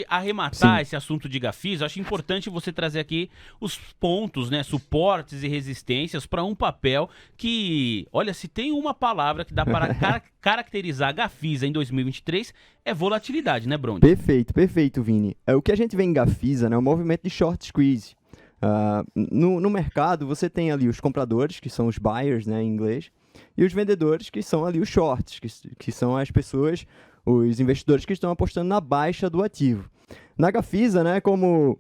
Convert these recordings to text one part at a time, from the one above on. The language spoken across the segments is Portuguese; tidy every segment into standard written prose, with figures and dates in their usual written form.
Arrematar Sim. esse assunto de Gafisa, eu acho importante você trazer aqui os pontos, né, suportes e resistências para um papel que, olha, se tem uma palavra que dá para caracterizar a Gafisa em 2023, é volatilidade, né, Brondi? Perfeito, Vini. O que a gente vê em Gafisa, né, é o movimento de short squeeze. No mercado, você tem ali os compradores, que são os buyers, né, em inglês, e os vendedores, que são ali os shorts, que são as pessoas, os investidores que estão apostando na baixa do ativo. Na Gafisa, né, como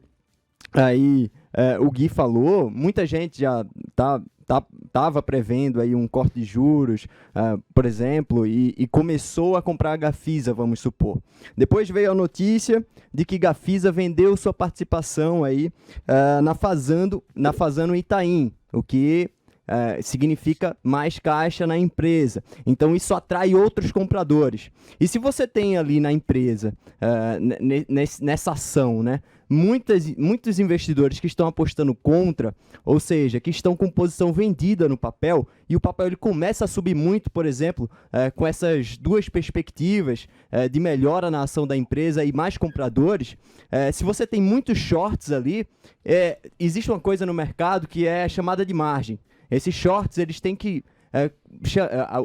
aí o Gui falou, muita gente já estava prevendo aí um corte de juros, por exemplo, e começou a comprar a Gafisa, vamos supor. Depois veio a notícia de que Gafisa vendeu sua participação aí, na Fazano Itaim, o que significa mais caixa na empresa. Então, isso atrai outros compradores. E se você tem ali na empresa, nessa ação, né, muitos investidores que estão apostando contra, ou seja, que estão com posição vendida no papel, e o papel ele começa a subir muito, por exemplo, com essas duas perspectivas de melhora na ação da empresa e mais compradores, se você tem muitos shorts ali, existe uma coisa no mercado que é chamada de margem. Esses shorts, eles têm que...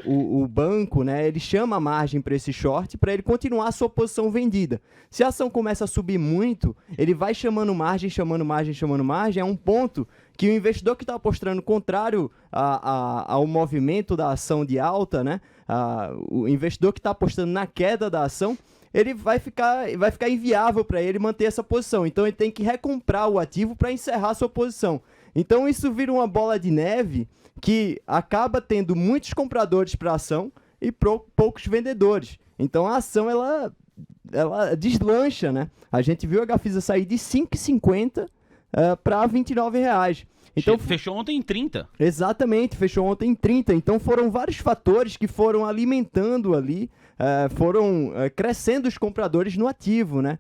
o banco, né, ele chama a margem para esse short para ele continuar a sua posição vendida. Se a ação começa a subir muito, ele vai chamando margem, a um ponto que o investidor que está apostando contrário ao movimento da ação de alta, né, o investidor que está apostando na queda da ação, ele vai ficar inviável para ele manter essa posição. Então, ele tem que recomprar o ativo para encerrar a sua posição. Então, isso vira uma bola de neve que acaba tendo muitos compradores para a ação e poucos vendedores. Então, a ação, ela deslancha, né? A gente viu a Gafisa sair de R$ 5,50 para R$ 29,00. Então, fechou ontem em 30. Exatamente, fechou ontem em 30. Então, foram vários fatores que foram alimentando ali, foram crescendo os compradores no ativo, né?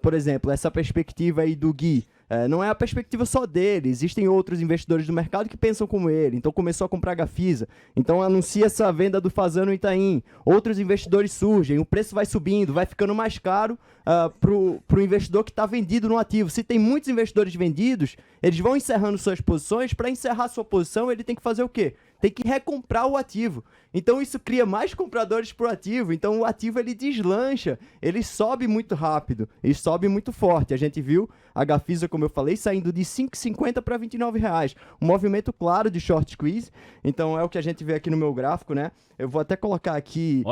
Por exemplo, essa perspectiva aí do Gui, não é a perspectiva só dele, existem outros investidores do mercado que pensam como ele, então começou a comprar Gafisa, então anuncia essa venda do Fazano Itaim, outros investidores surgem, o preço vai subindo, vai ficando mais caro para o investidor que está vendido no ativo. Se tem muitos investidores vendidos, eles vão encerrando suas posições. Para encerrar sua posição, ele tem que fazer o quê? Tem que recomprar o ativo. Então, isso cria mais compradores para o ativo. Então, o ativo ele deslancha, ele sobe muito rápido, ele sobe muito forte. A gente viu a Gafisa, como eu falei, saindo de R$ 5,50 para R$ 29,00. Um movimento claro de short squeeze. Então, é o que a gente vê aqui no meu gráfico, né? Eu vou até colocar aqui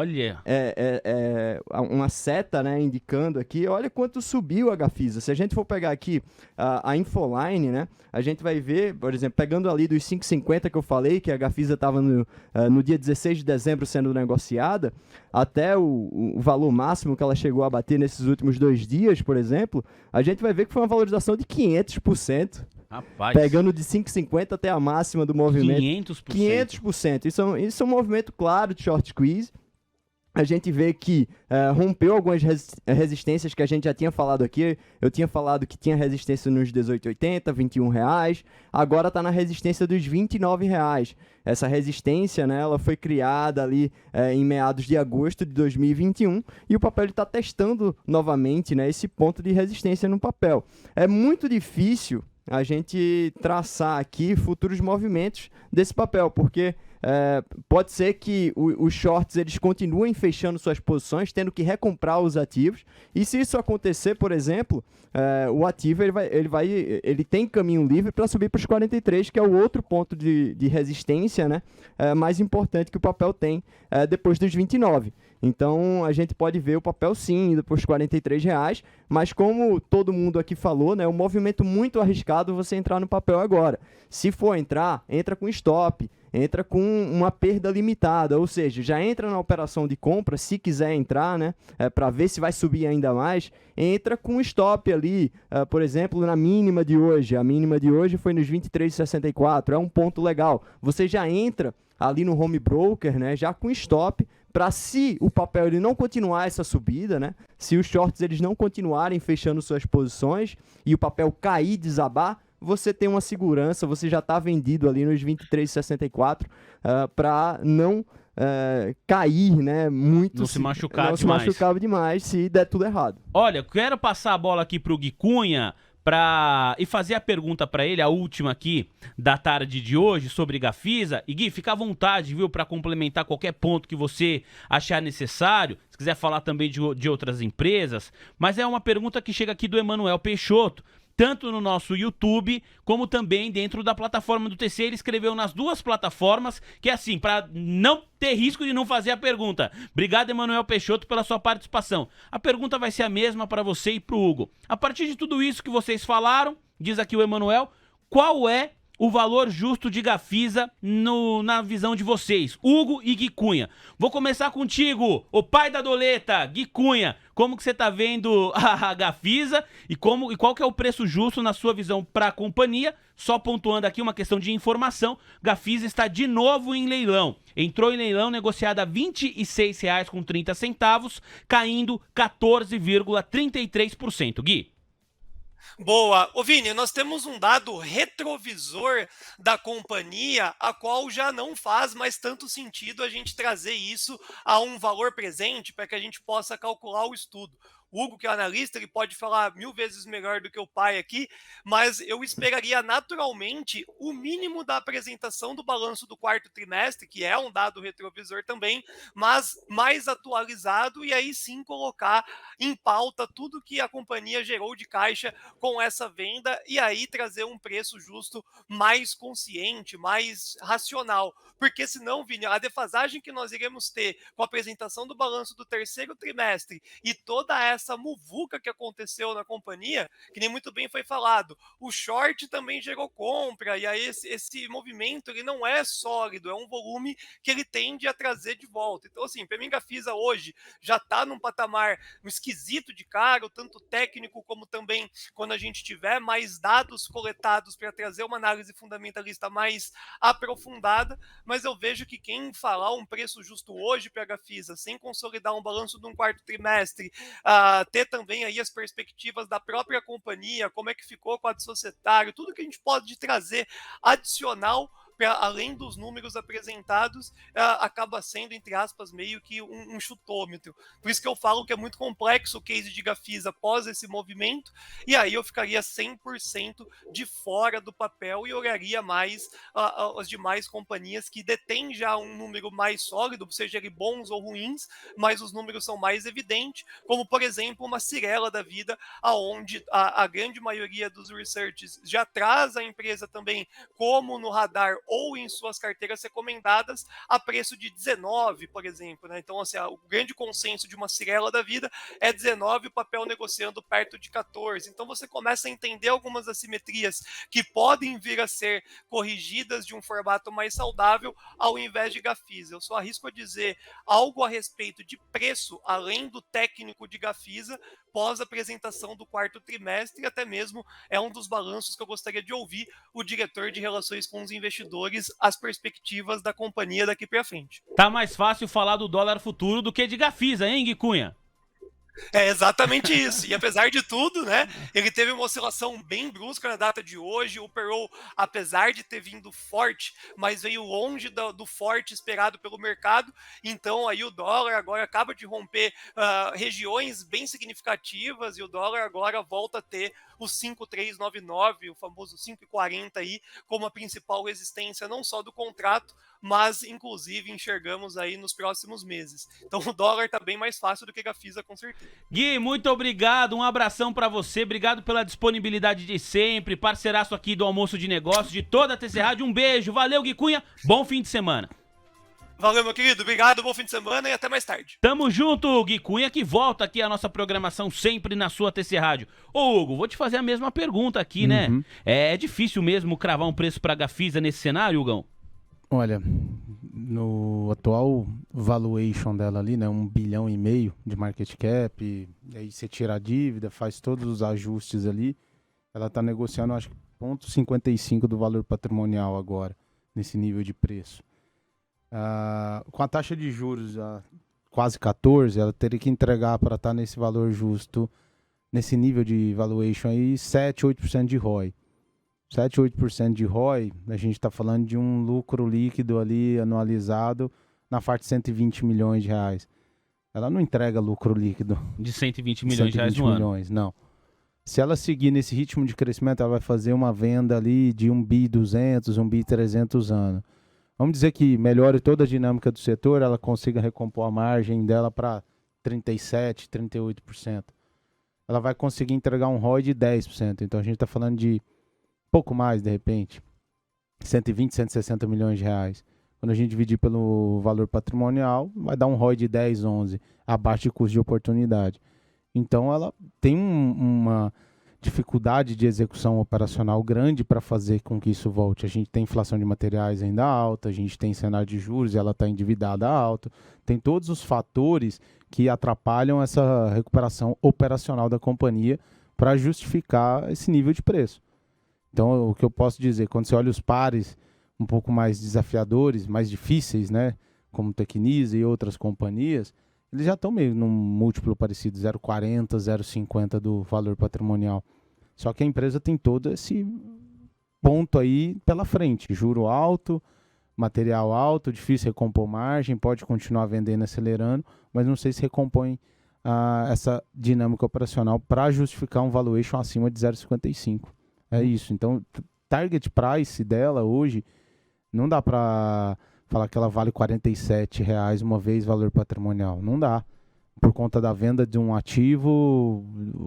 uma seta, né, indicando aqui. Olha quanto subiu a Gafisa. Se a gente for pegar aqui a Infoline, né, a gente vai ver, por exemplo, pegando ali dos 5,50 que eu falei, que a Gafisa estava no dia 16 de dezembro sendo negociada, até o valor máximo que ela chegou a bater nesses últimos 2 dias, por exemplo, a gente vai ver que foi uma valorização de 500%. Rapaz. Pegando de 5,50 até a máxima do movimento. 500%. 500%. Isso é um movimento claro de short squeeze. A gente vê que rompeu algumas resistências que a gente já tinha falado aqui. Eu tinha falado que tinha resistência nos 18,80, R$ 21,00. Agora está na resistência dos R$ 29,00. Essa resistência, né, ela foi criada ali em meados de agosto de 2021 e o papel está testando novamente, né, esse ponto de resistência no papel. É muito difícil a gente traçar aqui futuros movimentos desse papel, porque pode ser que os shorts eles continuem fechando suas posições, tendo que recomprar os ativos, e se isso acontecer, por exemplo, o ativo ele tem caminho livre para subir para os 43, que é o outro ponto de resistência, né, mais importante que o papel tem depois dos 29. Então, a gente pode ver o papel sim indo para os R$ 43,00, mas como todo mundo aqui falou, né, é um movimento muito arriscado você entrar no papel agora. Se for entrar, entra com stop, entra com uma perda limitada, ou seja, já entra na operação de compra, se quiser entrar, né, para ver se vai subir ainda mais, entra com stop ali, por exemplo, na mínima de hoje. A mínima de hoje foi nos 23,64, é um ponto legal. Você já entra ali no home broker, né, já com stop, para se o papel ele não continuar essa subida, né, se os shorts eles não continuarem fechando suas posições e o papel cair, desabar, você tem uma segurança, você já está vendido ali nos 23,64 para não cair, né? Muito. Não se machucar não se demais. machucava demais se der tudo errado. Olha, quero passar a bola aqui pro Gui Cunha e fazer a pergunta para ele, a última aqui da tarde de hoje, sobre Gafisa. E Gui, fica à vontade, viu, para complementar qualquer ponto que você achar necessário. Se quiser falar também de outras empresas. Mas é uma pergunta que chega aqui do Emanuel Peixoto, tanto no nosso YouTube, como também dentro da plataforma do TC. Ele escreveu nas duas plataformas, que é assim, para não ter risco de não fazer a pergunta. Obrigado, Emanuel Peixoto, pela sua participação. A pergunta vai ser a mesma para você e para o Hugo. A partir de tudo isso que vocês falaram, diz aqui o Emanuel, qual é o valor justo de Gafisa na visão de vocês, Hugo e Gui Cunha? Vou começar contigo, o pai da doleta, Gui Cunha. Como que você tá vendo a Gafisa e qual que é o preço justo na sua visão para a companhia? Só pontuando aqui uma questão de informação, Gafisa está de novo em leilão. Entrou em leilão negociada a R$ 26,30, caindo 14,33%. Gui. Boa. Ô Vini, nós temos um dado retrovisor da companhia, a qual já não faz mais tanto sentido a gente trazer isso a um valor presente para que a gente possa calcular o estudo. O Hugo, que é analista, ele pode falar 1000 vezes melhor do que o pai aqui, mas eu esperaria naturalmente o mínimo da apresentação do balanço do quarto trimestre, que é um dado retrovisor também, mas mais atualizado, e aí sim colocar em pauta tudo que a companhia gerou de caixa com essa venda, e aí trazer um preço justo mais consciente, mais racional. Porque senão, Vini, a defasagem que nós iremos ter com a apresentação do balanço do terceiro trimestre e toda essa muvuca que aconteceu na companhia, que nem muito bem foi falado, o short também gerou compra, e aí esse movimento ele não é sólido, é um volume que ele tende a trazer de volta. Então, assim, para mim, Gafisa hoje já está num patamar esquisito de caro, tanto técnico como também quando a gente tiver mais dados coletados para trazer uma análise fundamentalista mais aprofundada, mas eu vejo que quem falar um preço justo hoje para a Gafisa, sem consolidar um balanço de um quarto trimestre, ter também aí as perspectivas da própria companhia, como é que ficou com a de societário, tudo que a gente pode trazer adicional além dos números apresentados, acaba sendo, entre aspas, meio que um chutômetro. Por isso que eu falo que é muito complexo o case de Gafisa após esse movimento, e aí eu ficaria 100% de fora do papel e olharia mais as demais companhias que detêm já um número mais sólido, seja ele bons ou ruins, mas os números são mais evidentes, como, por exemplo, uma Cyrela da vida, aonde a grande maioria dos researches já traz a empresa também como no radar ou em suas carteiras recomendadas a preço de 19, por exemplo, né? Então, assim, o grande consenso de uma Cyrela da vida é 19, o papel negociando perto de 14. Então, você começa a entender algumas assimetrias que podem vir a ser corrigidas de um formato mais saudável ao invés de Gafisa. Eu só arrisco a dizer algo a respeito de preço, além do técnico de Gafisa, pós apresentação do quarto trimestre, e até mesmo é um dos balanços que eu gostaria de ouvir o diretor de relações com os investidores, as perspectivas da companhia daqui para frente. Tá mais fácil falar do dólar futuro do que de Gafisa, hein, Gui Cunha? É exatamente isso. E apesar de tudo, né, ele teve uma oscilação bem brusca na data de hoje. O Pearl, apesar de ter vindo forte, mas veio longe do forte esperado pelo mercado. Então aí o dólar agora acaba de romper regiões bem significativas e o dólar agora volta a ter o 5,399, o famoso 5,40 aí, como a principal resistência não só do contrato, mas inclusive enxergamos aí nos próximos meses. Então o dólar está bem mais fácil do que a Gafisa, com certeza. Gui, muito obrigado, um abração para você, obrigado pela disponibilidade de sempre, parceiraço aqui do Almoço de Negócios, de toda a TC Rádio, um beijo, valeu Gui Cunha, bom fim de semana. Valeu, meu querido, obrigado, bom fim de semana e até mais tarde. Tamo junto, Gui Cunha, que volta aqui a nossa programação sempre na sua TC Rádio. Ô Hugo, vou te fazer a mesma pergunta aqui, né? É difícil mesmo cravar um preço pra Gafisa nesse cenário, Hugão? Olha, no atual valuation dela ali, né, 1,5 bilhão de market cap, e aí você tira a dívida, faz todos os ajustes ali, ela tá negociando, acho que 0,55 do valor patrimonial agora, nesse nível de preço. Com a taxa de juros quase 14, ela teria que entregar para estar nesse valor justo, nesse nível de valuation aí, 7, 8% de ROI. 7, 8% de ROI, a gente está falando de um lucro líquido ali anualizado na faixa de 120 milhões de reais. Ela não entrega lucro líquido. De 120 milhões de reais no ano. Não. Se ela seguir nesse ritmo de crescimento, ela vai fazer uma venda ali de 1 bi 200, 1 bi 300 anos. Vamos dizer que melhore toda a dinâmica do setor, ela consiga recompor a margem dela para 37%, 38%. Ela vai conseguir entregar um ROI de 10%. Então a gente está falando de pouco mais, de repente, 120, 160 milhões de reais. Quando a gente dividir pelo valor patrimonial, vai dar um ROI de 10, 11, abaixo de custo de oportunidade. Então ela tem uma dificuldade de execução operacional grande para fazer com que isso volte. A gente tem inflação de materiais ainda alta, a gente tem cenário de juros e ela está endividada alto. Tem todos os fatores que atrapalham essa recuperação operacional da companhia para justificar esse nível de preço. Então, o que eu posso dizer, quando você olha os pares um pouco mais desafiadores, mais difíceis, né, como Tecnisa e outras companhias, eles já estão meio num múltiplo parecido, 0,40, 0,50 do valor patrimonial. Só que a empresa tem todo esse ponto aí pela frente. Juro alto, material alto, difícil recompor margem, pode continuar vendendo, acelerando, mas não sei se recompõe essa dinâmica operacional para justificar um valuation acima de 0,55. É isso. Então, target price dela hoje, não dá para falar que ela vale R$47 uma vez valor patrimonial. Não dá. Por conta da venda de um ativo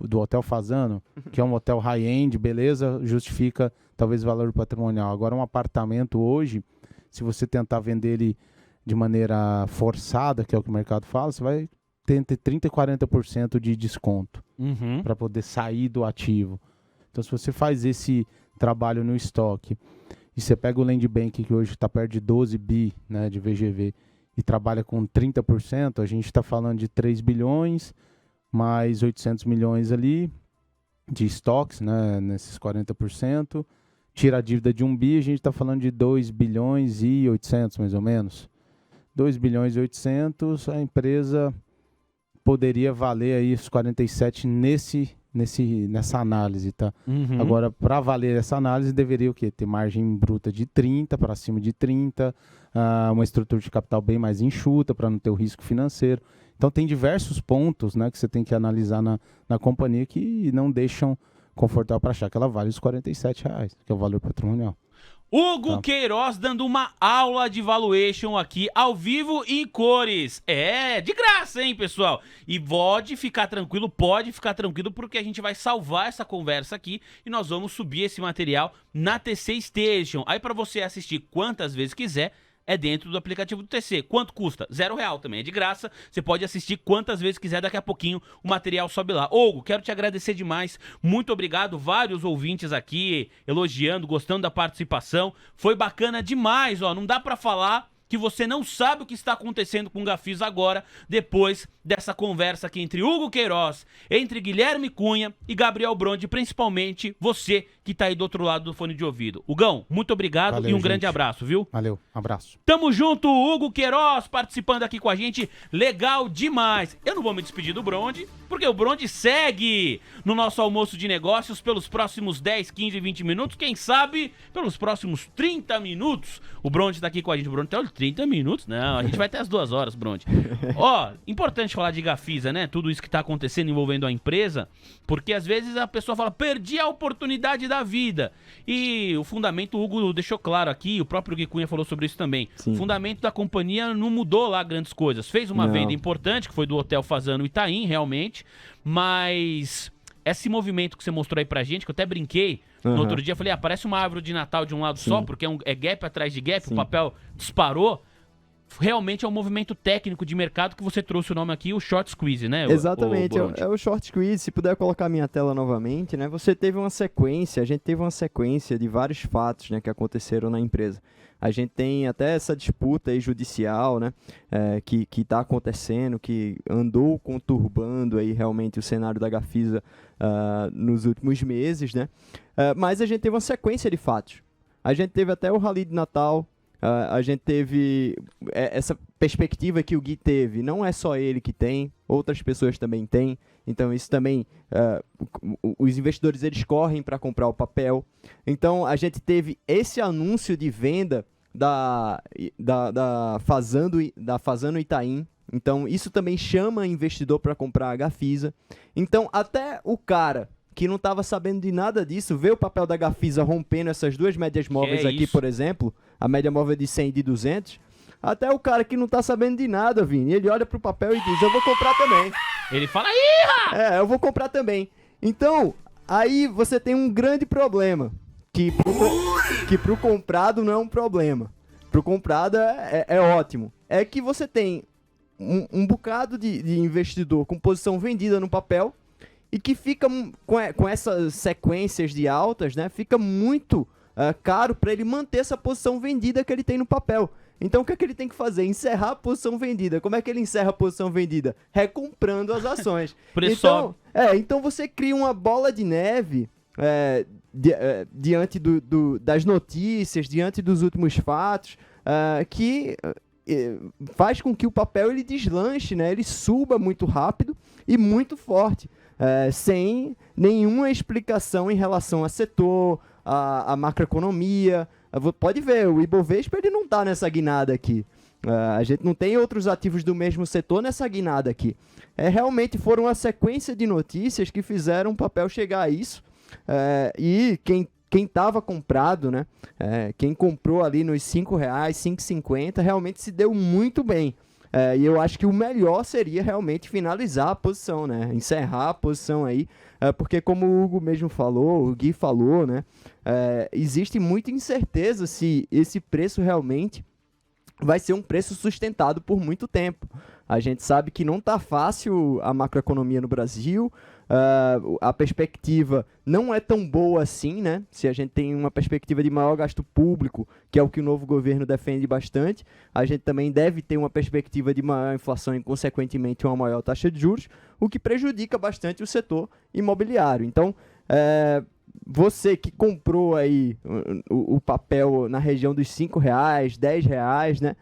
do Hotel Fasano, que é um hotel high-end, beleza, justifica talvez o valor patrimonial. Agora, um apartamento hoje, se você tentar vender ele de maneira forçada, que é o que o mercado fala, você vai ter entre 30% e 40% de desconto para poder sair do ativo. Então, se você faz esse trabalho no estoque, e você pega o Land Bank, que hoje está perto de 12 bi, né, de VGV, e trabalha com 30%, a gente está falando de 3 bilhões, mais 800 milhões ali de estoques, né, nesses 40%. Tira a dívida de 1 bi, a gente está falando de 2 bilhões e 800, mais ou menos. 2 bilhões e 800, a empresa poderia valer aí os 47 nessa análise, tá? Agora, para valer essa análise, deveria o quê? Ter margem bruta de 30, para cima de 30, uma estrutura de capital bem mais enxuta, para não ter o risco financeiro. Então, tem diversos pontos, né, que você tem que analisar na companhia que não deixam confortável para achar que ela vale os R$47, que é o valor patrimonial. Hugo Queiroz dando uma aula de valuation aqui, ao vivo e em cores. É, de graça, hein, pessoal? E pode ficar tranquilo, porque a gente vai salvar essa conversa aqui e nós vamos subir esse material na TC Station. Aí para você assistir quantas vezes quiser, é dentro do aplicativo do TC. Quanto custa? R$0 também, é de graça. Você pode assistir quantas vezes quiser, daqui a pouquinho o material sobe lá. Hugo, quero te agradecer demais. Muito obrigado. Vários ouvintes aqui elogiando, gostando da participação. Foi bacana demais, ó. Não dá pra falar que você não sabe o que está acontecendo com o Gafisa agora, depois dessa conversa aqui entre Hugo Queiroz, entre Guilherme Cunha e Gabriel Brondi, principalmente você que tá aí do outro lado do fone de ouvido. Hugão, muito obrigado. Valeu, e um grande abraço, viu? Valeu, abraço. Tamo junto, Hugo Queiroz participando aqui com a gente, legal demais. Eu não vou me despedir do Brondi, porque o Brondi segue no nosso almoço de negócios pelos próximos 10, 15, 20 minutos, quem sabe pelos próximos 30 minutos. O Brondi tá aqui com a gente. O Brondi tá 30 minutos? Não, a gente vai até as 2 horas, Brondi. Ó, importante falar de Gafisa, né? Tudo isso que tá acontecendo envolvendo a empresa, porque às vezes a pessoa fala, perdi a oportunidade da vida. E o fundamento, o Hugo deixou claro aqui, o próprio Gui Cunha falou sobre isso também. Sim. O fundamento da companhia não mudou lá grandes coisas. Fez uma venda importante, que foi do Hotel Fasano Itaim, realmente, mas esse movimento que você mostrou aí pra gente, que eu até brinquei, no outro dia, eu falei, parece uma árvore de Natal de um lado só, porque é gap atrás de gap, o papel disparou. Realmente é um movimento técnico de mercado que você trouxe o nome aqui, o short squeeze, né? Exatamente, é o short squeeze. Se puder colocar a minha tela novamente, né? Você teve uma sequência, a gente teve uma sequência de vários fatos, né, que aconteceram na empresa. A gente tem até essa disputa aí judicial, né, que está acontecendo, que andou conturbando aí realmente o cenário da Gafisa nos últimos meses, né? Mas a gente teve uma sequência de fatos. A gente teve até o Rally de Natal. A gente teve essa perspectiva que o Gui teve, não é só ele que tem, outras pessoas também têm, então isso também, os investidores eles correm para comprar o papel. Então a gente teve esse anúncio de venda da Fasano Itaim. Então, isso também chama investidor para comprar a Gafisa. Então, até o cara que não estava sabendo de nada disso, vê o papel da Gafisa rompendo essas duas médias móveis aqui, por exemplo, a média móvel de 100 e de 200, até o cara que não tá sabendo de nada, Vini, ele olha pro papel e diz, eu vou comprar também. Ele fala, ih! Eu vou comprar também. Então, aí você tem um grande problema, que pro comprado não é um problema. Pro comprado é ótimo. É que você tem um bocado de investidor com posição vendida no papel, e que fica com essas sequências de altas, né? Fica muito caro para ele manter essa posição vendida que ele tem no papel. Então o que é que ele tem que fazer? Encerrar a posição vendida. Como é que ele encerra a posição vendida? Recomprando as ações. Então você cria uma bola de neve diante das notícias, diante dos últimos fatos, que faz com que o papel ele deslanche, né? Ele suba muito rápido e muito forte. Sem nenhuma explicação em relação a setor, a macroeconomia. Pode ver, o Ibovespa ele não está nessa guinada aqui. A gente não tem outros ativos do mesmo setor nessa guinada aqui. Realmente foram a sequência de notícias que fizeram o papel chegar a isso. E quem estava comprado, né? Quem comprou ali nos R$5, R$5,50, realmente se deu muito bem. E eu acho que o melhor seria realmente finalizar a posição, né? Encerrar a posição aí, porque como o Hugo mesmo falou, o Gui falou, né? Existe muita incerteza se esse preço realmente vai ser um preço sustentado por muito tempo. A gente sabe que não está fácil a macroeconomia no Brasil, a perspectiva não é tão boa assim, né? Se a gente tem uma perspectiva de maior gasto público, que é o que o novo governo defende bastante, a gente também deve ter uma perspectiva de maior inflação e, consequentemente, uma maior taxa de juros, o que prejudica bastante o setor imobiliário. Então, você que comprou aí o papel na região dos R$5, R$10, né?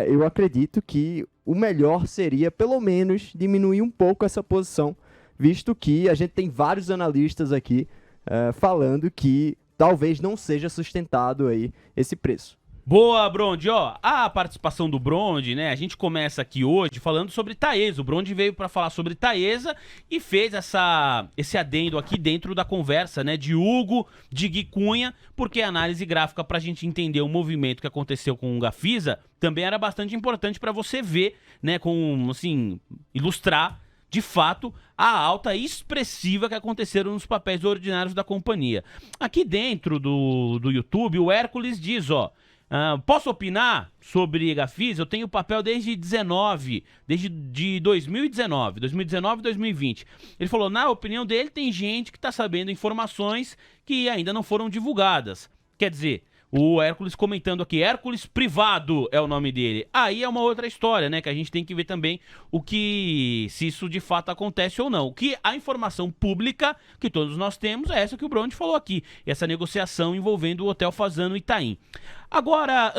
Eu acredito que o melhor seria, pelo menos, diminuir um pouco essa posição, visto que a gente tem vários analistas aqui falando que talvez não seja sustentado aí esse preço. Boa, Bronde. Ó, a participação do Bronde, né? A gente começa aqui hoje falando sobre Taesa. O Bronde veio para falar sobre Taesa e fez esse adendo aqui dentro da conversa, né? De Hugo, de Gui Cunha, porque a análise gráfica para a gente entender o movimento que aconteceu com o Gafisa também era bastante importante para você ver, né? Com, assim, ilustrar de fato a alta expressiva que aconteceram nos papéis ordinários da companhia. Aqui dentro do YouTube, o Hércules diz, ó, posso opinar sobre Gafisa? Eu tenho papel desde 2019 e 2020. Ele falou, na opinião dele, tem gente que está sabendo informações que ainda não foram divulgadas. Quer dizer, o Hércules comentando aqui, Hércules Privado é o nome dele. Aí é uma outra história, né? Que a gente tem que ver também se isso de fato acontece ou não. Que a informação pública que todos nós temos é essa que o Bronde falou aqui. Essa negociação envolvendo o Hotel Fasano Itaim. Agora,